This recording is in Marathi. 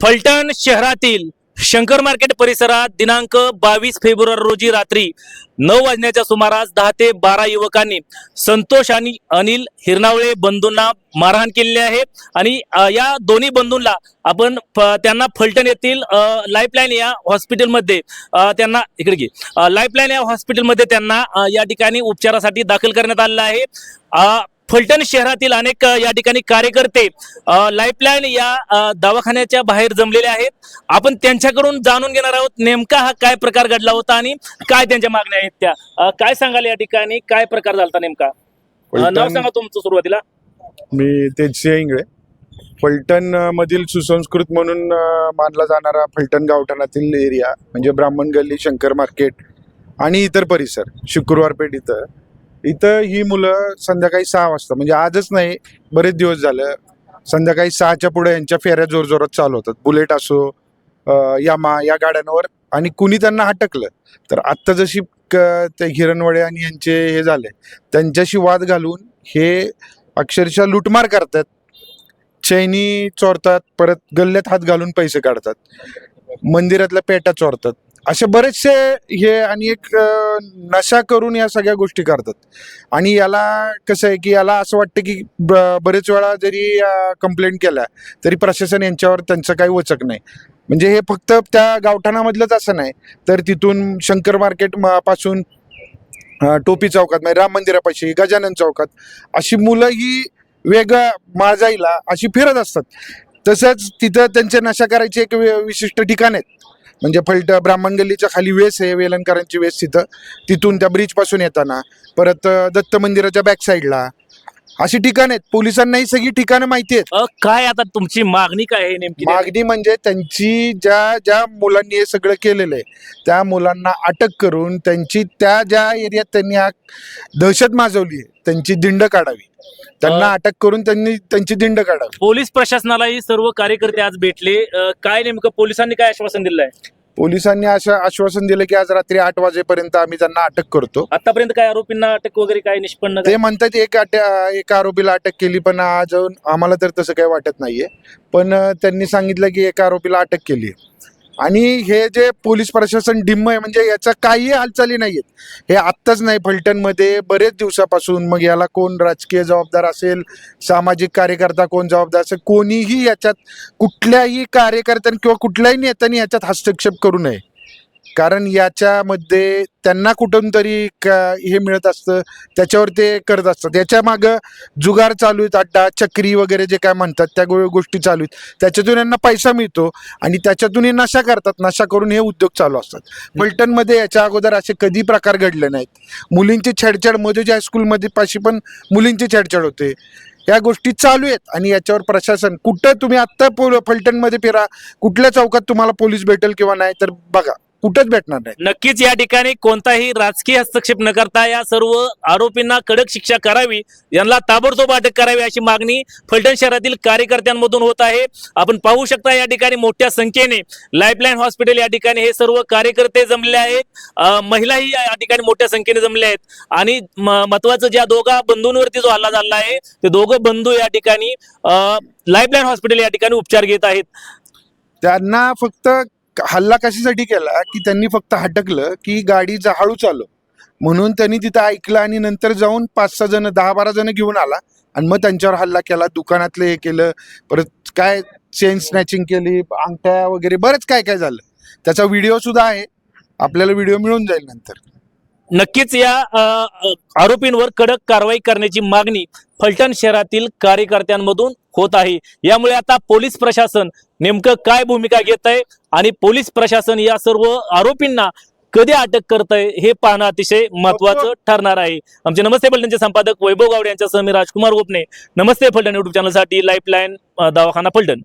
फलटण शहरातील शंकर मार्केट परिसरात दिनांक 22 फेब्रुवारी रोजी रात्री 9 वाजण्याच्या सुमारास 10 ते 12 युवकांनी संतोष आणि अनिल हिरनावळे बंधूंना मारहाण केलेली आहे आणि या दोन्ही बंधूंना आपण त्यांना फलटण येथील लाईफलाईन या हॉस्पिटलमध्ये त्यांना इकडे घे लाईफलाईन या हॉस्पिटलमध्ये त्यांना या ठिकाणी उपचारासाठी दाखल करण्यात आलेलं आहे। फलटण शहरातील अनेक या ठिकाणी कार्यकर्ते लाईफलाईन या दवाखान्याच्या बाहेर जमलेले आहेत। आपण त्यांच्याकडून जाणून घेणार आहोत नेमका हा काय प्रकार घडला होता आणि काय त्यांच्या मागण्या आहेत त्या काय सांगाल या ठिकाणी काय प्रकार झाला नेमका। नाव सांगा तुमचं सुरुवातीला। मी तेजसिंह इंगळे, फलटण मधील सुसंस्कृत म्हणून मानला जाणारा फलटण गावठाणातील एरिया म्हणजे ब्राह्मण गल्ली, शंकर मार्केट आणि इतर परिसर, शुक्रवार पेठ इथं ही मुलं संध्याकाळी 6 वाजता म्हणजे आजच नाही बरेच दिवस झालं संध्याकाळी 6च्या पुढे यांच्या फेऱ्या जोरजोरात चालू होतात। बुलेट असो यामा या गाड्यांवर आणि कुणी त्यांना हटकलं तर आत्ता जशी ते हिरणवळे आणि यांचे हे झाले त्यांच्याशी वाद घालून हे अक्षरशः लुटमार करतात, चैनी चोरतात, परत गल्ल्यात हात घालून पैसे काढतात, मंदिरातल्या पेट्या चोरतात, असे बरेचसे हे आणि एक नशा करून या सगळ्या गोष्टी करतात। आणि याला कसं आहे की याला असं वाटतं की बरेच वेळा जरी कंप्लेंट केल्या तरी प्रशासन यांच्यावर त्यांचं काही वचक नाही। म्हणजे हे फक्त त्या गावठाणामधलंच असं नाही तर तिथून शंकर मार्केट पासून टोपी चौकात म्हणजे राम मंदिरापाशी, गजानन चौकात अशी मुलं ही वेगळ्या माळजाईला अशी फिरत असतात। तसंच तिथं त्यांचे नशा करायचे एक विशिष्ट ठिकाण आहेत म्हणजे ब्राह्मण गल्लीच्या खाली वेस आहे, वेलणकरांची वेस तिथून त्या ब्रिज पासून येताना, परत दत्त मंदिराच्या बॅक साईडला अशी ठिकाण आहेत। पोलिसांना ही सगळी ठिकाणं माहिती आहेत। काय आता तुमची मागणी काय आहे नेमकी? मागणी म्हणजे त्यांची ज्या मुलांनी हे सगळं केलेलं आहे त्या मुलांना अटक करून त्यांची त्या ज्या एरियात त्यांनी दहशत माजवली आहे त्यांची दिंड काढावी, त्यांना अटक करून त्यांची दिंड काढावी। पोलीस प्रशासनालाही सर्व कार्यकर्ते आज भेटले, काय नेमकं पोलिसांनी काय आश्वासन दिलं आहे? पोलिसांनी असं आश्वासन दिलं की आज रात्री 8 वाजेपर्यंत आम्ही त्यांना अटक करतो। आतापर्यंत काय आरोपींना अटक वगैरे काय निष्पन्न? ते म्हणतात एक आरोपीला अटक केली, पण आज आम्हाला तर तसं काही वाटत नाहीये, पण त्यांनी सांगितलं की एका आरोपीला अटक केली। आणि हे जे पोलीस प्रशासन डिम्म आहे म्हणजे याचा काही हालचाली नाहीयेत। हे आत्ताच नाही, फलटणमध्ये बरेच दिवसापासून, मग याला कोण राजकीय जबाबदार असेल, सामाजिक कार्यकर्ता कोण जबाबदार असेल, कोणीही याच्यात कुठल्याही कार्यकर्त्यांनी किंवा कुठल्याही नेत्यांनी याच्यात हस्तक्षेप करू नये, कारण याच्यामध्ये त्यांना कुठून तरी हे मिळत असतं त्याच्यावर ते करत असतात। याच्या मागं जुगार चालू आहेत, अड्डा चक्री वगैरे जे काय म्हणतात त्या गोष्टी चालू आहेत, त्याच्यातून यांना पैसा मिळतो आणि त्याच्यातून हे नशा करतात, नशा करून हे उद्योग चालू असतात। फलटणमध्ये याच्या अगोदर असे कधी प्रकार घडले नाहीत। मुलींची छेडछाड मोदीच्या हायस्कूलमध्ये पाशी पण मुलींची छेडछाड होते, या गोष्टी चालू आहेत। आणि याच्यावर प्रशासन कुठं तुम्ही आत्ता फलटणमध्ये फिरा, कुठल्या चौकात तुम्हाला पोलीस भेटेल किंवा नाही तर बघा, कुठंच भेटणार नाही। नक्कीच या ठिकाणी कोणताही राजकीय हस्तक्षेप न करता या सर्व आरोपींना कडक शिक्षा करावी, यांना ताबडतोब अटक करावी अशी मागणी फलटण शहरातील कार्यकर्त्यांमधून होत आहे। आपण पाहू शकता या ठिकाणी मोठ्या संख्येने लाईफलाईन हॉस्पिटल या ठिकाणी हे सर्व कार्यकर्ते जमले आहेत, महिलाही या ठिकाणी मोठ्या संख्येने जमले आहेत आणि महत्वाचं ज्या दोघा बंधूंवरती जो हल्ला झाला आहे ते दोघं बंधू या ठिकाणी लाईफलाईन हॉस्पिटल या ठिकाणी उपचार घेत आहेत। त्यांना फक्त हल्ला कशासाठी केला की त्यांनी फक्त हटकलं की गाडी हळू चालव म्हणून त्यांनी तिथं ऐकलं आणि नंतर जाऊन 5-6 जण 10-12 जण घेऊन आला आणि मग त्यांच्यावर हल्ला केला, दुकानातलं हे केलं, परत काय चेन स्नॅचिंग केली, अंगठ्या वगैरे बरंच काय काय झालं। त्याचा व्हिडिओ सुद्धा आहे, आपल्याला व्हिडिओ मिळून जाईल नंतर। नक्कीच या आरोपींवर कडक कारवाई करण्याची मागणी फलटण शहरातील कार्यकर्त्यांमधून होत आहे। यामुळे आता पोलीस प्रशासन नेमकं काय भूमिका घेत आहे आणि पोलीस प्रशासन या सर्व आरोपींना कधी अटक करत आहे हे पाहणं अतिशय महत्वाचं ठरणार आहे। आमचे नमस्ते फलटणचे संपादक वैभव गावडे यांच्यासह मी राजकुमार गोपने, नमस्ते फलटण युट्यूब चॅनलसाठी लाईफलाईन दवाखाना फलटण।